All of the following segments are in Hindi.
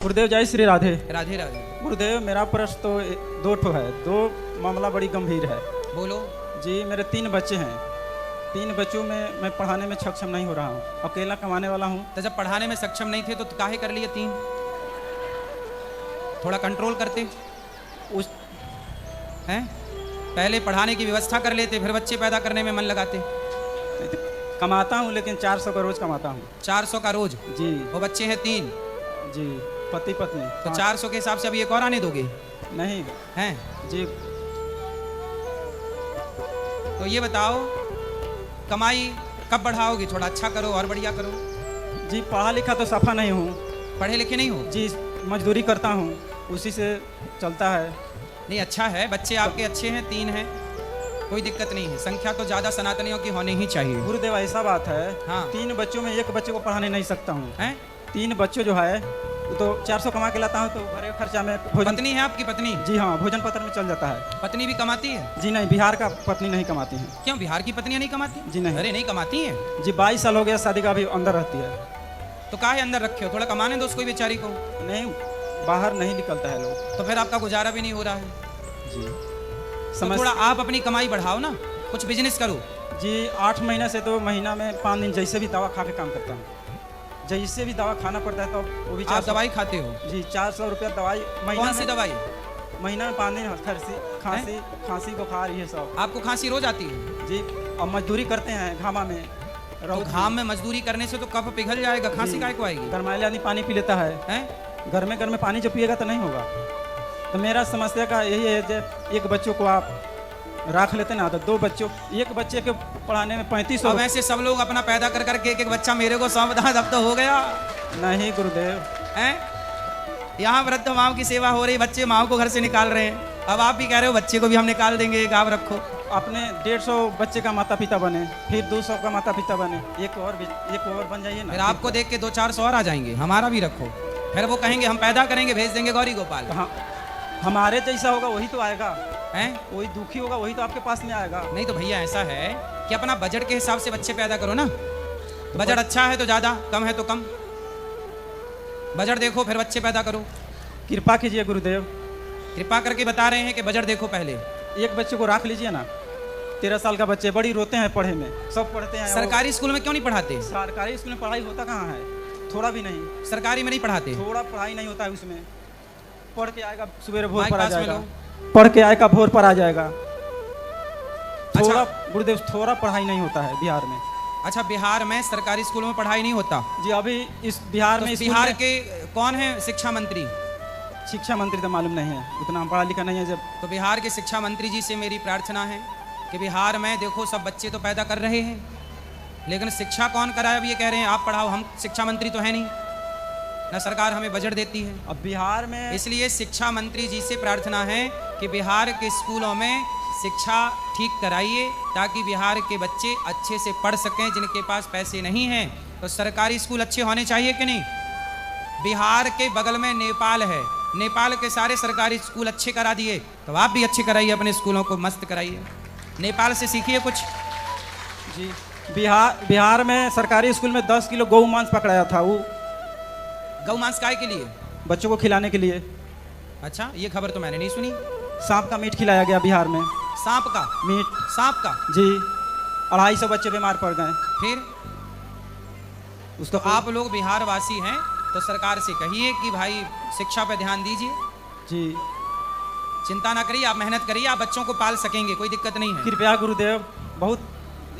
गुरुदेव जय श्री राधे। राधे राधे। गुरुदेव मेरा प्रश्न तो दो ठो है, दो मामला बड़ी गंभीर है। बोलो जी, मेरे 3 बच्चे हैं। 3 बच्चों में मैं पढ़ाने में सक्षम नहीं हो रहा हूँ, अकेला कमाने वाला हूँ। तो जब पढ़ाने में सक्षम नहीं थे तो काहे कर लिए 3? थोड़ा कंट्रोल करते उस हैं, पहले पढ़ाने की व्यवस्था कर लेते, फिर बच्चे पैदा करने में मन लगाते। कमाता हूँ लेकिन 400 का रोज कमाता हूँ। 400 का रोज? जी वो बच्चे हैं 3 जी, पति पत्नी। तो 400 के हिसाब से अभी एक और आने दोगे? नहीं हैं जी। तो ये बताओ कमाई कब बढ़ाओगे? थोड़ा अच्छा करो और बढ़िया करो। जी, पढ़ा लिखा तो सफा नहीं हूँ। पढ़े लिखे नहीं हो? जी, मजदूरी करता हूँ, उसी से चलता है। नहीं, अच्छा है, बच्चे आपके अच्छे हैं, 3 हैं, कोई दिक्कत नहीं है। संख्या तो ज़्यादा सनातनियों की होनी ही चाहिए। गुरुदेव ऐसा बात है, हाँ। 3 बच्चों में एक बच्चे को पढ़ाने नहीं सकता हूँ। हैं? 3 बच्चों जो है वो तो 400 कमा के लाता हूँ, तो घरे खर्चा में भोजन। पत्नी है आपकी? पत्नी? जी हाँ, भोजन पत्र में चल जाता है। पत्नी भी कमाती है? जी नहीं, बिहार का पत्नी नहीं कमाती है। क्यों, बिहार की पत्नियां नहीं कमाती? जी नहीं। अरे नहीं कमाती हैं? जी 22 साल हो गया शादी का, अभी अंदर रहती है। तो काहे अंदर रखे हो? थोड़ा कमाने दो उसको बेचारी को। नहीं, बाहर नहीं निकलता है लोग। तो फिर आपका गुजारा भी नहीं हो रहा है। जी तो थोड़ा आप अपनी कमाई बढ़ाओ ना, कुछ बिजनेस करो। जी 8 महीने से तो महीना में 5 दिन जैसे भी दवा खा के काम करता हूँ। जैसे भी दवा खाना पड़ता है तो वो भी आप दवाई खाते हो? जी 400 रुपया दवाई महीना। कौन सी दवाई? महीना में 5 दिन खांसी बुखार ये सब। आपको खांसी रोज आती है? जी, और मजदूरी करते हैं घामा में। तो घाम में मजदूरी करने से तो कफ पिघल जाएगा, खांसी काहे को आएगी? गरमाइले आदमी पानी पी लेता है। हैं? घर में पानी जो पिएगा तो नहीं होगा। तो मेरा समस्या का यही है कि एक बच्चों को आप रख लेते ना, तो 2 बच्चों, एक बच्चे के पढ़ाने में 3500। अब ऐसे सब लोग अपना पैदा कर करके एक बच्चा मेरे को सौंप दो, अब तो हो गया। नहीं गुरुदेव, हैं? यहाँ वृद्ध माओ की सेवा हो रही, बच्चे माओ को घर से निकाल रहे हैं, अब आप भी कह रहे हो बच्चे को भी हम निकाल देंगे, एक आप रखो। अपने 150 बच्चे का माता पिता बने, फिर 200 का माता पिता बने, एक और बन जाइए ना। फिर आपको देख के 200-400 और आ जाएंगे, हमारा भी रखो। फिर वो कहेंगे हम पैदा करेंगे, भेज देंगे गौरी गोपाल। हाँ, हमारे जैसा होगा वही तो आएगा। हैं? वही दुखी होगा वही तो आपके पास में आएगा। नहीं तो भैया ऐसा है कि अपना बजट के हिसाब से बच्चे पैदा करो ना। बजट अच्छा है तो ज़्यादा, कम है तो कम। बजट देखो फिर बच्चे पैदा करो। कृपा कीजिए गुरुदेव। कृपा करके बता रहे हैं कि बजट देखो पहले। एक बच्चे को रख लीजिए ना। 13 साल का बच्चे बड़ी रोते हैं पढ़े में, सब पढ़ते हैं। सरकारी स्कूल में क्यों नहीं पढ़ाते? सरकारी स्कूल में पढ़ाई होता कहाँ है? थोड़ा भी नहीं। सरकारी में नहीं पढ़ाते? थोड़ा पढ़ाई नहीं होता है उसमें। पढ़ के आएगा सुबह भोर माइक पर आ पास में जाएगा, लो। पढ़ के आएगा भोर पर आ जाएगा। थोड़ा अच्छा। गुरुदेव, थोड़ा पढ़ाई नहीं होता है बिहार में। अच्छा, बिहार में सरकारी स्कूलों में पढ़ाई नहीं होता? जी, अभी इस बिहार तो में बिहार के कौन है शिक्षा मंत्री? शिक्षा मंत्री तो मालूम नहीं है, उतना पढ़ा लिखा नहीं है। जब तो बिहार के शिक्षा मंत्री जी से मेरी प्रार्थना है कि बिहार में देखो सब बच्चे तो पैदा कर रहे हैं, लेकिन शिक्षा कौन कराए? अब ये कह रहे हैं आप पढ़ाओ, हम शिक्षा मंत्री तो है नहीं ना, सरकार हमें बजट देती है। अब बिहार में इसलिए शिक्षा मंत्री जी से प्रार्थना है कि बिहार के स्कूलों में शिक्षा ठीक कराइए, ताकि बिहार के बच्चे अच्छे से पढ़ सकें। जिनके पास पैसे नहीं हैं तो सरकारी स्कूल अच्छे होने चाहिए कि नहीं? बिहार के बगल में नेपाल है, नेपाल के सारे सरकारी स्कूल अच्छे करा दिए, तो आप भी अच्छे कराइए, अपने स्कूलों को मस्त कराइए। नेपाल से सीखिए कुछ। जी, बिहार में सरकारी स्कूल में 10 किलो गौ मांस पकड़ाया था। वो गौ मांस काय के लिए? बच्चों को खिलाने के लिए। अच्छा, ये खबर तो मैंने नहीं सुनी। सांप का मीट खिलाया गया बिहार में। सांप का मीट? सांप का? जी, 250 बच्चे बीमार पड़ गए। फिर उसको तो आप लोग बिहार वासी हैं तो सरकार से कहिए कि भाई शिक्षा पे ध्यान दीजिए। जी, चिंता ना करिए, आप मेहनत करिए, आप बच्चों को पाल सकेंगे, कोई दिक्कत नहीं है। कृपया गुरुदेव, बहुत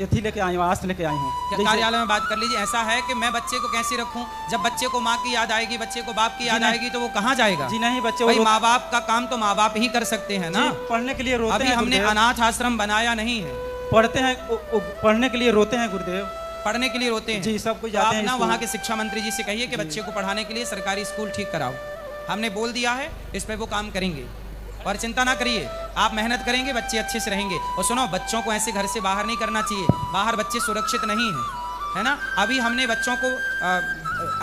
यथी लेके आई हूँ, आस लेके आई हूँ। कार्यालय में बात कर लीजिए। ऐसा है कि मैं बच्चे को कैसे रखूं? जब बच्चे को माँ की याद आएगी, बच्चे को बाप की याद आएगी, तो वो कहाँ जाएगा? जी नहीं, बच्चे भाई माँ बाप का काम तो माँ बाप ही कर सकते हैं ना। पढ़ने के लिए रोते अभी हैं। हमने अनाथ आश्रम बनाया नहीं है। पढ़ते हैं, पढ़ने के लिए रोते हैं गुरुदेव। पढ़ने के लिए रोते हैं जी, सब कुछ तो जाते आप हैं ना स्कूल। वहाँ के शिक्षा मंत्री जी से कहिए कि बच्चे को पढ़ाने के लिए सरकारी स्कूल ठीक कराओ। हमने बोल दिया है, इस पे वो काम करेंगे। और चिंता ना करिए, आप मेहनत करेंगे, बच्चे अच्छे से रहेंगे। और सुनो, बच्चों को ऐसे घर से बाहर नहीं करना चाहिए, बाहर बच्चे सुरक्षित नहीं हैं, है ना। अभी हमने बच्चों को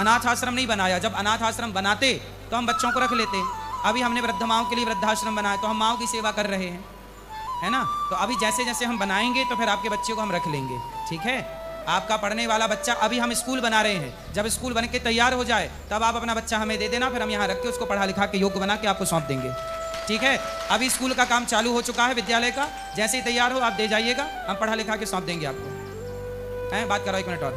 अनाथ आश्रम नहीं बनाया, जब अनाथ आश्रम बनाते तो हम बच्चों को रख लेते। अभी हमने वृद्ध माओं के लिए वृद्धाश्रम बनाया, तो हम माओं की सेवा कर रहे हैं, है ना। तो अभी जैसे जैसे हम बनाएंगे तो फिर आपके बच्चे को हम रख लेंगे, ठीक है। आपका पढ़ने वाला बच्चा, अभी हम स्कूल बना रहे हैं, जब स्कूल बन के तैयार हो जाए तब आप अपना बच्चा हमें दे देना, फिर हम यहाँ रख के उसको पढ़ा लिखा के योग्य बना के आपको सौंप देंगे, ठीक है। अभी स्कूल का काम चालू हो चुका है, विद्यालय का, जैसे ही तैयार हो आप दे जाइएगा, हम पढ़ा लिखा के सौंप देंगे आपको। हैं, बात करो 1 मिनट और।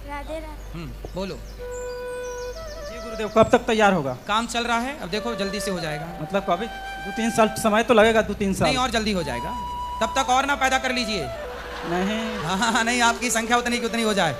राधे राधे। बोलो। जी गुरुदेव, कब तक तैयार होगा? काम चल रहा है, अब देखो जल्दी से हो जाएगा। मतलब कभी 2-3 साल समय तो लगेगा, 2-3 साल? नहीं, और जल्दी हो जाएगा, तब तक और ना पैदा कर लीजिए। नहीं। हाँ, नहीं, आपकी संख्या उतनी की उतनी हो जाए।